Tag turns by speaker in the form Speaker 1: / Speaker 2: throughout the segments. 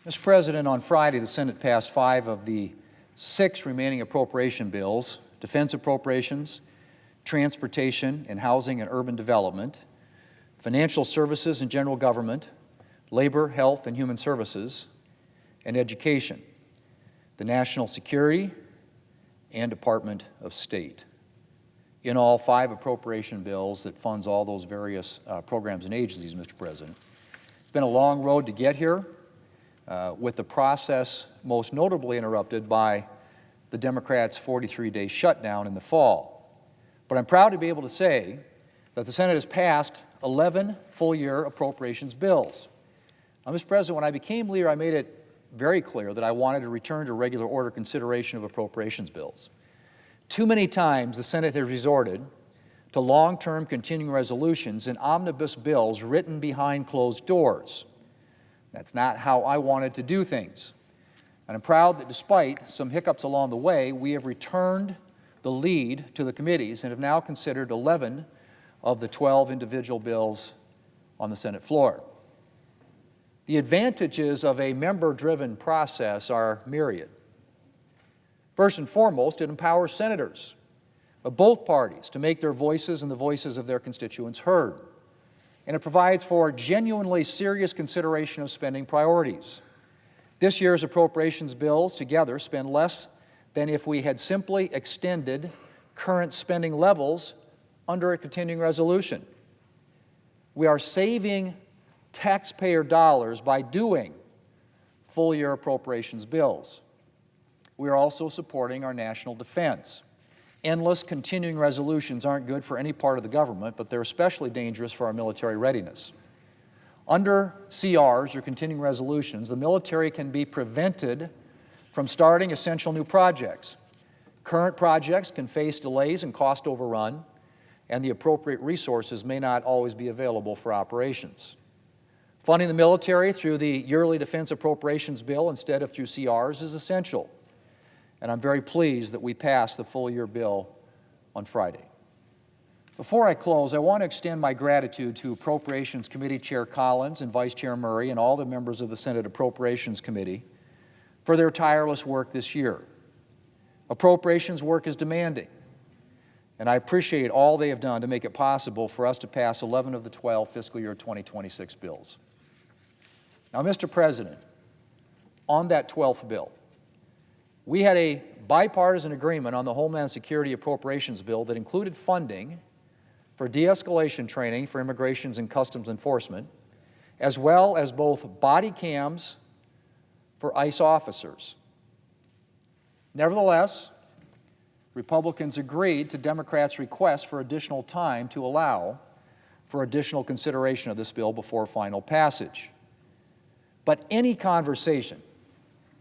Speaker 1: Mr. President, on Friday, the Senate passed 5 of the 6 remaining appropriation bills: defense appropriations, transportation and housing and urban development, financial services and general government, labor, health and human services, and education, the national security, and Department of State. In all, 5 appropriation bills that funds all those various programs and agencies, Mr. President. It's been a long road to get here, with the process most notably interrupted by the Democrats' 43-day shutdown in the fall. But I'm proud to be able to say that the Senate has passed 11 full-year appropriations bills. Now, Mr. President, when I became leader, I made it very clear that I wanted to return to regular order consideration of appropriations bills. Too many times the Senate has resorted to long-term continuing resolutions and omnibus bills written behind closed doors. That's not how I wanted to do things. And I'm proud that despite some hiccups along the way, we have returned the lead to the committees and have now considered 11 of the 12 individual bills on the Senate floor. The advantages of a member-driven process are myriad. First and foremost, it empowers senators of both parties to make their voices and the voices of their constituents heard. And it provides for genuinely serious consideration of spending priorities. This year's appropriations bills together spend less than if we had simply extended current spending levels under a continuing resolution. We are saving taxpayer dollars by doing full-year appropriations bills. We are also supporting our national defense. Endless continuing resolutions aren't good for any part of the government, but they're especially dangerous for our military readiness. Under CRs, or continuing resolutions, the military can be prevented from starting essential new projects. Current projects can face delays and cost overrun, and the appropriate resources may not always be available for operations. Funding the military through the yearly defense appropriations bill instead of through CRs is essential. And I'm very pleased that we passed the full-year bill on Friday. Before I close, I want to extend my gratitude to Appropriations Committee Chair Collins and Vice Chair Murray and all the members of the Senate Appropriations Committee for their tireless work this year. Appropriations work is demanding, and I appreciate all they have done to make it possible for us to pass 11 of the 12 fiscal year 2026 bills. Now, Mr. President, on that 12th bill, we had a bipartisan agreement on the Homeland Security Appropriations Bill that included funding for de-escalation training for Immigration and Customs Enforcement, as well as both body cams for ICE officers. Nevertheless, Republicans agreed to Democrats' request for additional time to allow for additional consideration of this bill before final passage. But any conversation,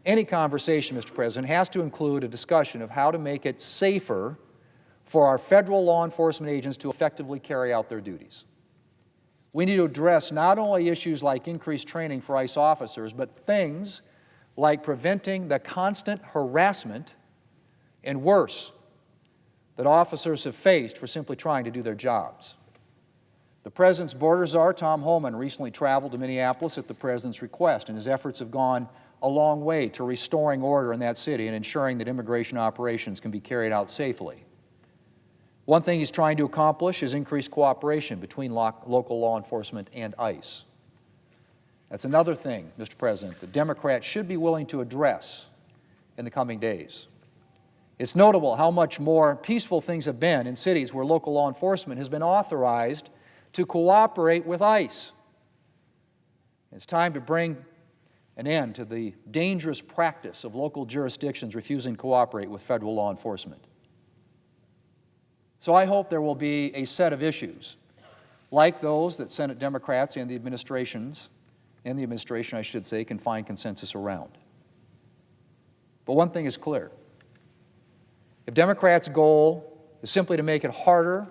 Speaker 1: Mr. President, has to include a discussion of how to make it safer for our federal law enforcement agents to effectively carry out their duties. We need to address not only issues like increased training for ICE officers, but things like preventing the constant harassment and worse that officers have faced for simply trying to do their jobs. The President's border czar, Tom Homeland, recently traveled to Minneapolis at the President's request, and his efforts have gone a long way to restoring order in that city and ensuring that immigration operations can be carried out safely. One thing he's trying to accomplish is increased cooperation between local law enforcement and ICE. That's another thing, Mr. President, that Democrats should be willing to address in the coming days. It's notable how much more peaceful things have been in cities where local law enforcement has been authorized to cooperate with ICE. It's time to bring an end to the dangerous practice of local jurisdictions refusing to cooperate with federal law enforcement. So I hope there will be a set of issues like those that Senate Democrats and the administration, I should say, can find consensus around. But one thing is clear. If Democrats' goal is simply to make it harder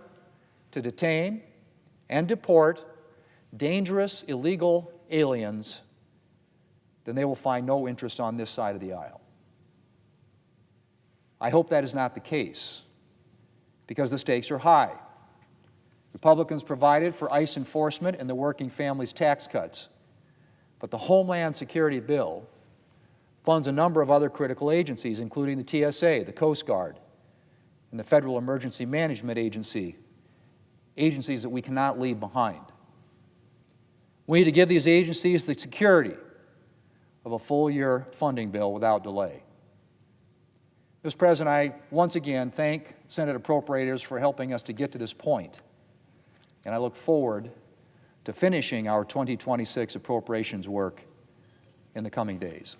Speaker 1: to detain and deport dangerous illegal aliens, then they will find no interest on this side of the aisle. I hope that is not the case, because the stakes are high. Republicans provided for ICE enforcement and the working families tax cuts, but the Homeland Security bill funds a number of other critical agencies, including the TSA, the Coast Guard, and the Federal Emergency Management Agency, agencies that we cannot leave behind. We need to give these agencies the security of a full-year funding bill without delay. Mr. President, I once again thank Senate appropriators for helping us to get to this point, and I look forward to finishing our 2026 appropriations work in the coming days.